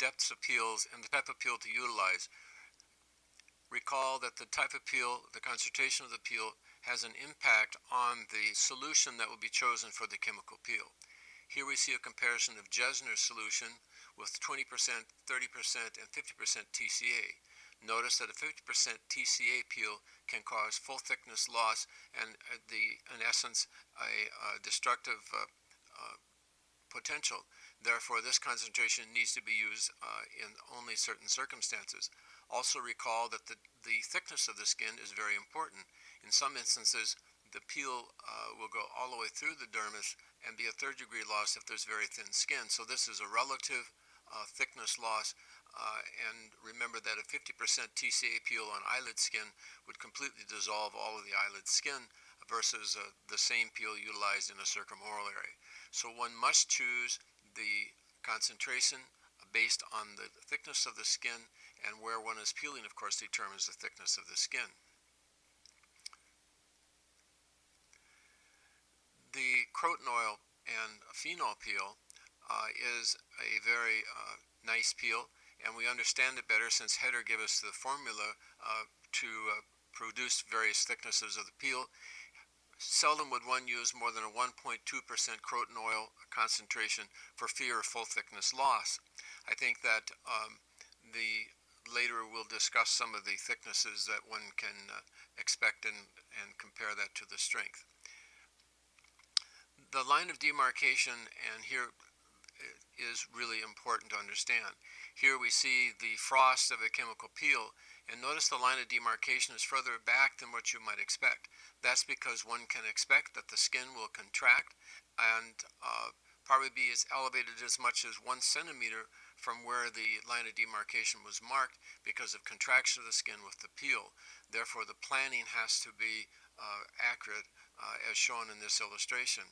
depths of peels and the type of peel to utilize. Recall that the type of peel, the concentration of the peel, has an impact on the solution that will be chosen for the chemical peel. Here we see a comparison of Jesner's solution with 20%, 30%, and 50% TCA. Notice that a 50% TCA peel can cause full thickness loss and in essence, a destructive potential. Therefore, this concentration needs to be used in only certain circumstances. Also recall that the thickness of the skin is very important. In some instances, the peel will go all the way through the dermis and be a third-degree loss if there's very thin skin. So this is a relative thickness loss. And remember that a 50% TCA peel on eyelid skin would completely dissolve all of the eyelid skin versus the same peel utilized in a circumoral area. So one must choose the concentration based on the thickness of the skin, and where one is peeling, of course, determines the thickness of the skin. The croton oil and phenol peel is a very nice peel, and we understand it better since Heder gave us the formula to produce various thicknesses of the peel. Seldom would one use more than a 1.2% croton oil concentration for fear of full thickness loss. I think that later we'll discuss some of the thicknesses that one can expect and compare that to the strength. The line of demarcation, and here is really important to understand. Here we see the frost of a chemical peel, and notice the line of demarcation is further back than what you might expect. That's because one can expect that the skin will contract and probably be as elevated as much as 1 centimeter from where the line of demarcation was marked because of contraction of the skin with the peel. Therefore, the planning has to be accurate as shown in this illustration.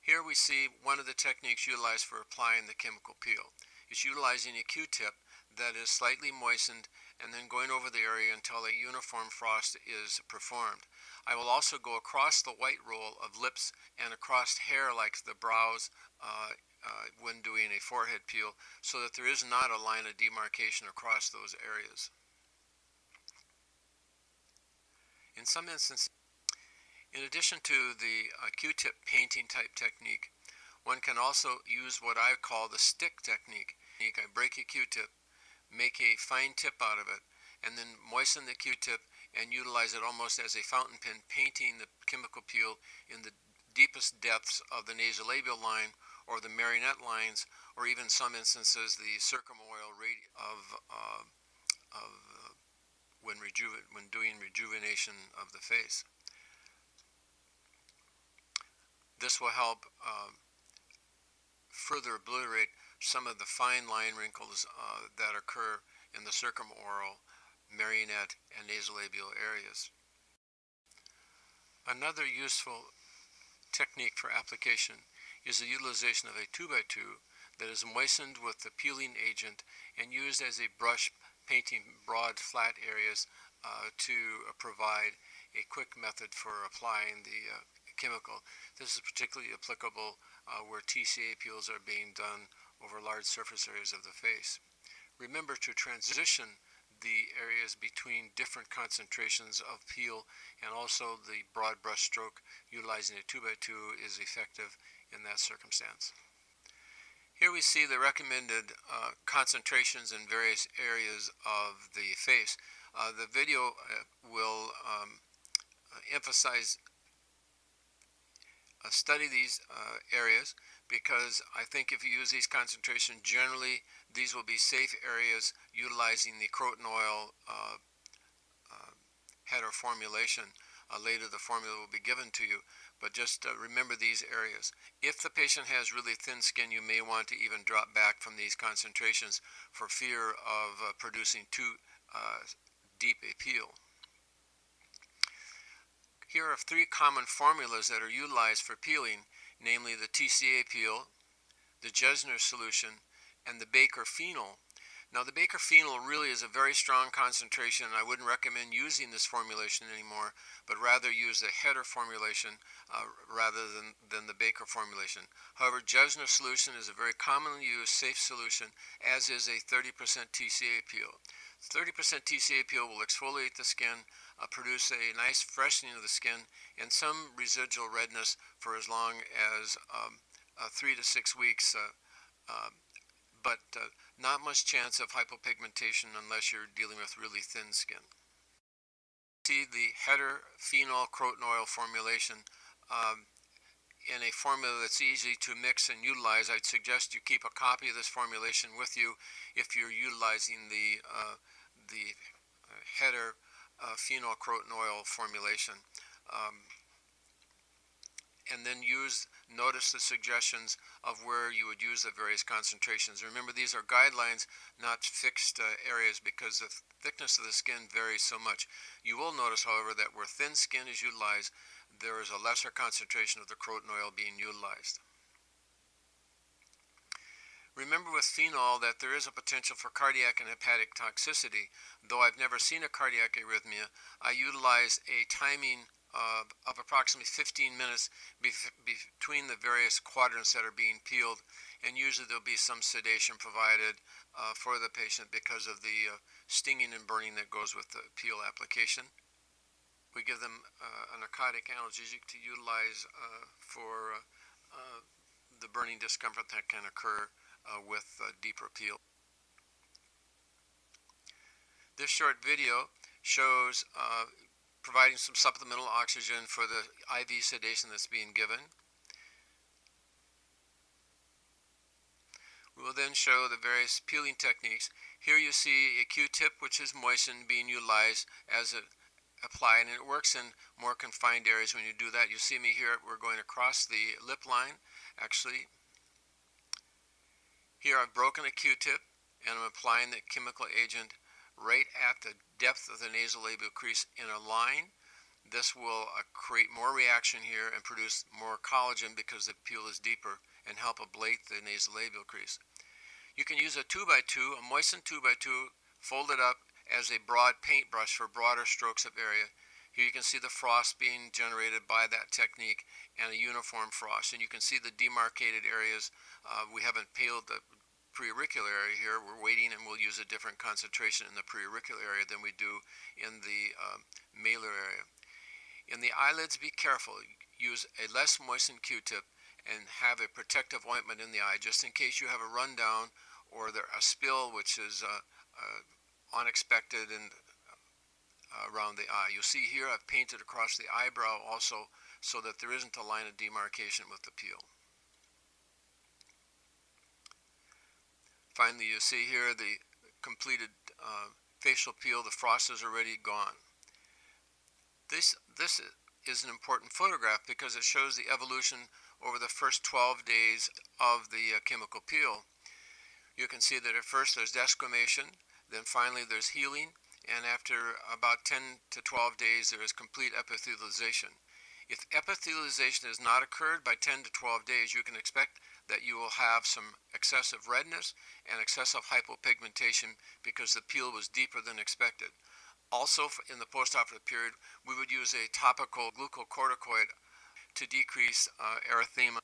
Here we see one of the techniques utilized for applying the chemical peel. It's utilizing a Q-tip that is slightly moistened and then going over the area until a uniform frost is performed. I will also go across the white roll of lips and across hair like the brows when doing a forehead peel, so that there is not a line of demarcation across those areas. In some instances, in addition to the Q-tip painting type technique, one can also use what I call the stick technique. I break a Q-tip, make a fine tip out of it, and then moisten the Q-tip and utilize it almost as a fountain pen, painting the chemical peel in the deepest depths of the nasolabial line or the marionette lines, or even some instances the circumoral radius when doing rejuvenation of the face. This will help further obliterate some of the fine line wrinkles that occur in the circumoral, marionette, and nasolabial areas. Another useful technique for application is the utilization of a 2x2 that is moistened with the peeling agent and used as a brush painting broad flat areas to provide a quick method for applying the chemical. This is particularly applicable where TCA peels are being done over large surface areas of the face. Remember to transition the areas between different concentrations of peel, and also the broad brush stroke utilizing a 2x2 is effective in that circumstance. Here we see the recommended concentrations in various areas of the face. The video will emphasize study these areas, because I think if you use these concentrations, generally these will be safe areas utilizing the croton oil header formulation. Later the formula will be given to you, but just remember these areas. If the patient has really thin skin, you may want to even drop back from these concentrations for fear of producing too deep a peel. Here are 3 common formulas that are utilized for peeling, namely the TCA peel, the Jesner solution, and the Baker phenol. Now, the Baker phenol really is a very strong concentration, and I wouldn't recommend using this formulation anymore, but rather use the header formulation rather than the Baker formulation. However, Jesner solution is a very commonly used safe solution, as is a 30% TCA peel. 30% TCA peel will exfoliate the skin, produce a nice freshening of the skin, and some residual redness for as long as 3 to 6 weeks, but not much chance of hypopigmentation unless you're dealing with really thin skin. See the header phenol croton oil formulation in a formula that's easy to mix and utilize. I'd suggest you keep a copy of this formulation with you if you're utilizing the header phenol croton oil formulation. And then notice the suggestions of where you would use the various concentrations. Remember, these are guidelines, not fixed areas, because the thickness of the skin varies so much. You will notice, however, that where thin skin is utilized, there is a lesser concentration of the croton oil being utilized. Remember with phenol that there is a potential for cardiac and hepatic toxicity. Though I've never seen a cardiac arrhythmia, I utilize a timing of approximately 15 minutes between the various quadrants that are being peeled, and usually there'll be some sedation provided for the patient because of the stinging and burning that goes with the peel application. We give them a narcotic analgesic to utilize for the burning discomfort that can occur with deeper peel. This short video shows providing some supplemental oxygen for the IV sedation that's being given. We will then show the various peeling techniques. Here you see a Q-tip which is moistened being utilized as it applied, and it works in more confined areas when you do that. You see me here, we're going across the lip line. Actually, here I've broken a Q-tip and I'm applying the chemical agent right at the depth of the nasolabial crease in a line. This will create more reaction here and produce more collagen because the peel is deeper, and help ablate the nasolabial crease. You can use a 2x2, a moistened 2x2, folded up as a broad paintbrush for broader strokes of area. Here you can see the frost being generated by that technique and a uniform frost, and you can see the demarcated areas. We haven't peeled the preauricular area here. We're waiting, and we'll use a different concentration in the preauricular area than we do in the malar area. In the eyelids, be careful. Use a less moistened Q-tip and have a protective ointment in the eye just in case you have a rundown or a spill which is unexpected and around the eye. You'll see here I've painted across the eyebrow also so that there isn't a line of demarcation with the peel. Finally, you see here the completed facial peel. The frost is already gone. This is an important photograph because it shows the evolution over the first 12 days of the chemical peel. You can see that at first there's desquamation, then finally there's healing, and after about 10 to 12 days there is complete epithelialization. If epithelialization has not occurred by 10 to 12 days, you can expect that you will have some excessive redness and excessive hypopigmentation because the peel was deeper than expected. Also, in the postoperative period, we would use a topical glucocorticoid to decrease erythema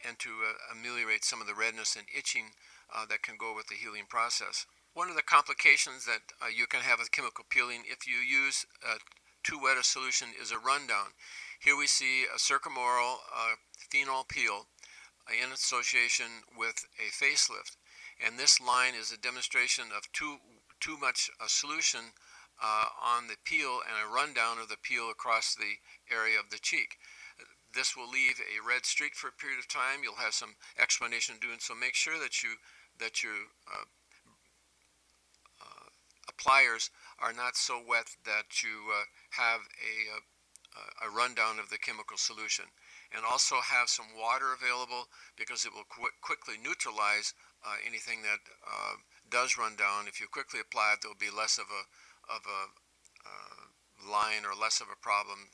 and to ameliorate some of the redness and itching that can go with the healing process. One of the complications that you can have with chemical peeling if you use too wet a solution is a rundown. Here we see a circumoral phenol peel in association with a facelift, and this line is a demonstration of too much solution on the peel and a rundown of the peel across the area of the cheek. This will leave a red streak for a period of time. You'll have some explanation doing so. Make sure that your pliers are not so wet that you have a rundown of the chemical solution, and also have some water available because it will quickly neutralize anything that does run down. If you quickly apply it, there will be less of a line or less of a problem